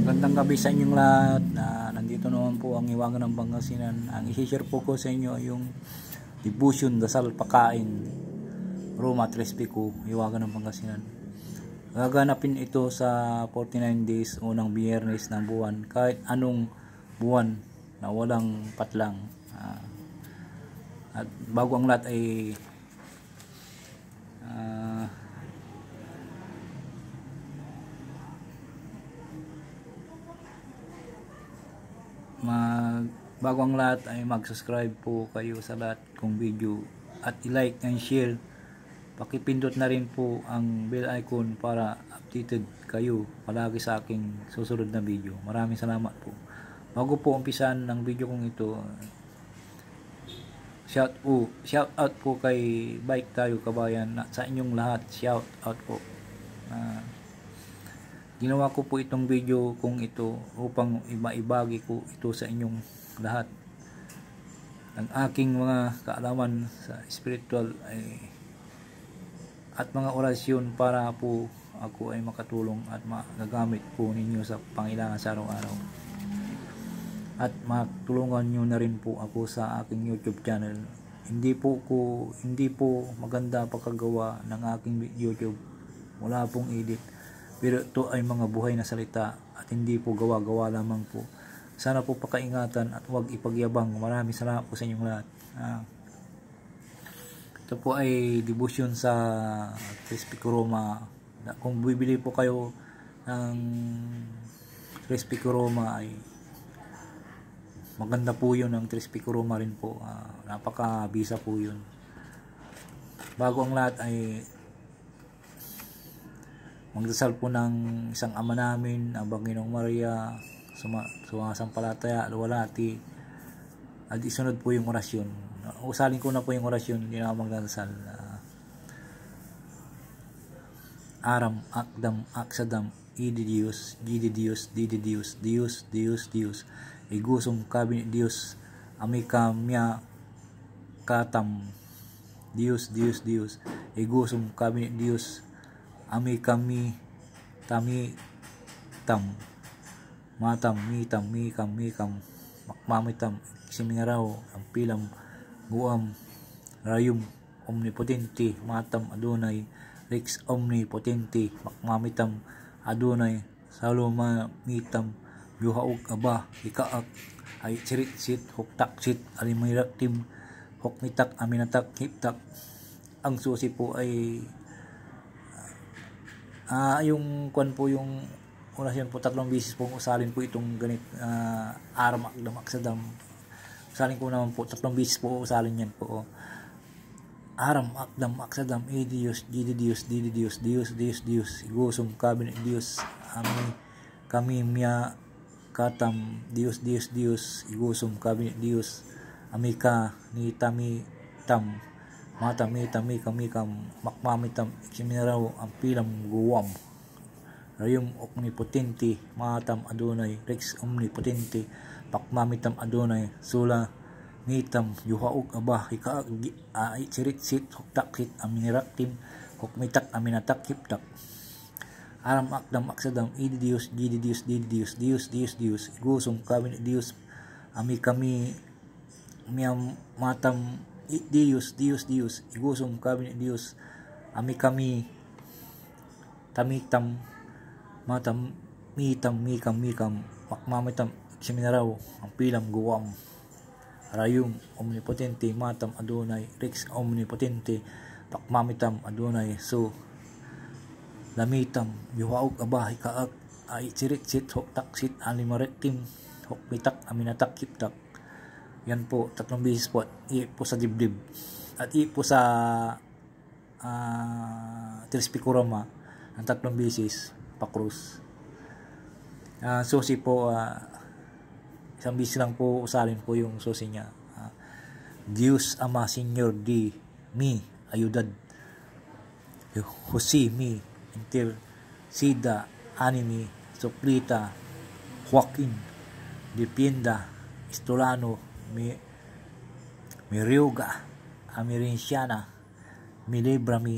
Magandang gabi sa inyong lahat. Nandito naman po ang Hiwaga ng Pangasinan. Ang i-share po ko sa inyo yung devotion, dasal, pagkain, Roma, Trespico, Hiwaga ng Pangasinan. Gaganapin ito sa 49 days, unang biyernes ng buwan, kahit anong buwan na walang patlang. At bago ang lahat ay bago ang lahat ay mag-subscribe po kayo sa lahat kong video at i-like and share. Pakipindot na rin po ang bell icon para updated kayo palagi sa aking susunod na video. Maraming salamat po. Bago po umpisan ng video kong ito, shout out po kay Bike Tayo Kabayan, sa inyong lahat. Shout out po. Ginawa ko po itong video kung ito upang ibagi ko ito sa inyong lahat. Ang aking mga kaalaman sa spiritual at mga orasyon para po ako ay makatulong at magagamit po ninyo sa pangailangan sa araw-araw. At matulungan nyo na rin po ako sa aking YouTube channel. Hindi po maganda pagkagawa ng aking YouTube. Wala pong edit. Pero ito ay mga buhay na salita at hindi po gawa-gawa lamang po. Sana po pakaingatan at huwag ipagyabang. Maraming salamat po sa inyong lahat. Ito po ay devotion sa Trespico Roma. Kung bibili po kayo ng Trespico Roma ay maganda po yun. Ang Trespico Roma rin po. Napaka-bisa po yun. Bago ang lahat ay magdasal po ng isang ama namin, ang Panginoong Maria, sumasampalataya, luwalhati, at isunod po yung orasyon. Usalin ko na po yung orasyon, hindi na magdasal. Aram, akdam, aksadam, idi Dios, gidi Dios, didi Dios, Dios, Dios, Dios, igusum kabin Dios, amika mya katam, Dios, Dios, Dios, igusum kabin Dios, ami kami tami tam matam mitam mikam makmamitam simingaraw ang pilam guam rayum omnipotente matam adonai rex omnipotente makmamitam adonai saloma mitam yuhaog aba ikaak ay sirit huktaksit alimayraktim hukmitak aminatak hiptak. Ang susi po ay yung kwan po, yung orasyon po, 3 beses po usalin po itong ganit, aram, akdam, aksadam. Usalin ko naman po 3 beses po usalin yan po. Aram, akdam, aksadam, Dios, gidi Dios, didi Dios, Dios, Dios, Dios, igusum kabinet Dios, ami kami mya katam, Dios, Dios, Dios, igusum kabinet Dios, amika ni tami tam matami kami makmamitam ikiminaraw ang pilam guwam rayum omnipotente matam adonai rex omnipotente pakmamitam adonai sula mitam yuhaog abah ikaag sirit huktaksit aminiraktim hukmitak aminatak hiptak. Aram, akdam, aksadam, idi Dios, gidi Dios, didi Dios, Dios, Dios, Dios, igusum kabinet Dios, ami kami miyam matam Dios, Dios, Dios, igusum kabinet Dios, ami kami tamitam matam mitam mikam makmamitam siminaraw ang pilam guwam rayum omnipotente matam adonai rex omnipotente pakmamitam adonai so lamitam yuhaog abah ikaak ay sirit huktaksit alimarektim hukmitak aminatak hiptak. Yan po, 3 beses po. Po sa dibdib. At po sa Trespico Roma. Ang 3 beses pa-cross. Susi po, isang beses lang po usalin po yung susi niya. Dios Ama Señor di mi ayudad. Jose mi interceda animi suplita Joaquin Depienda Estolano Miriuga Amirinciana Milibrami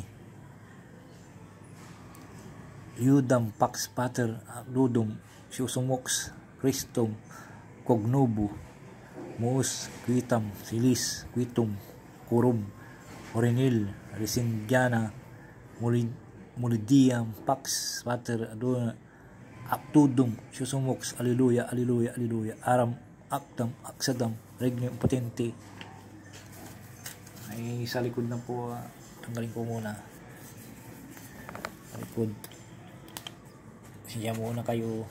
Yudam Pax Pater Ludum Susumox, Christum, Cognubu, Mus, Quitam, Silis, Quitum, Curum, Orenil, Resindiana, Mulidiam, Pax, Pater, Adona, Actudum, Susumox, Alleluia, Alleluia, Alleluia, Aram, Actam, Aksadam, Regnum Potente. Ay sa likod na po, tanggalin ko muna. Sa likod. Siya muna kayo.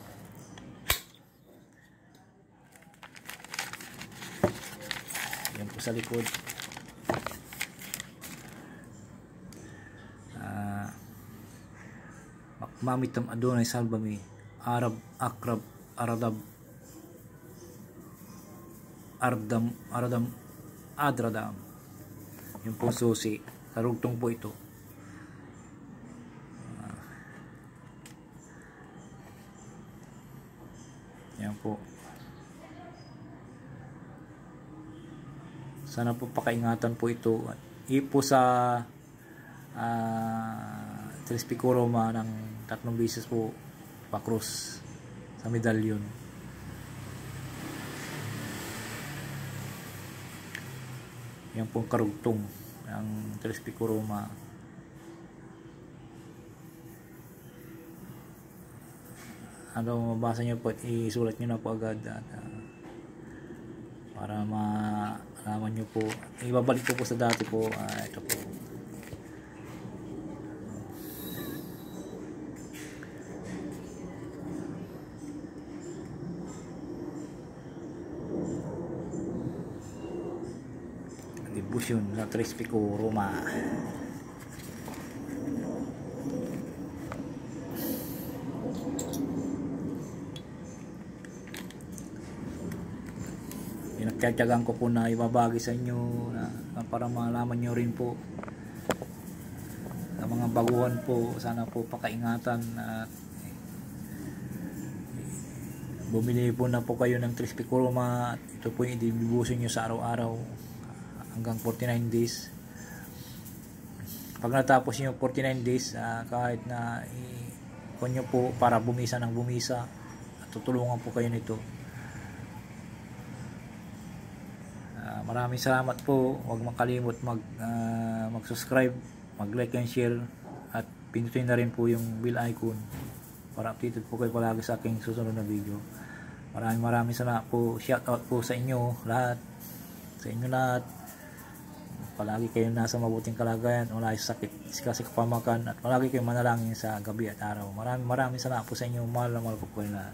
Yan po sa likod. Makmamitam Adonai Salbami, Arab, Akrab, Aradab, Aradam, Adradam. Yung po susi. Karugtong po ito. Yan po. Sana po pakaingatan po ito. Ipo sa Trispico Roma ng 3 beses po pa-cross sa medalyon. Yan po ang karugtong ng Trispico Roma. Ano mabasa nyo po, isulat nyo na po agad at, para malaman nyo po. Ibabalik ko po sa dati po. Ito po. Devotion sa Trispico Roma. Pinagkatyagaan ko po na ibabagi sa inyo na para malaman nyo rin po sa mga baguhan po. Sana po pakaingatan at bumili po na po kayo ng Trispico Roma. Ito po yung i-devotion nyo sa araw-araw hanggang 49 days. Pag natapos nyo 49 days, kahit na i-on nyo po para bumisa ng bumisa, tutulungan po kayo nito. Maraming salamat po. Huwag makalimot mag-subscribe, mag-like and share, at pinutin na rin po yung bell icon para updated po kayo palagi sa aking susunod na video. Maraming salamat po. Shout out po sa inyo lahat. Sa inyo lahat. Palagi kayo nasa mabuting kalagayan, wala yung sakit kasi kapamakan, at palagi kayo manalangin sa gabi at araw. Maraming salamat po sa inyo. Mahal na mahal po kayo lahat.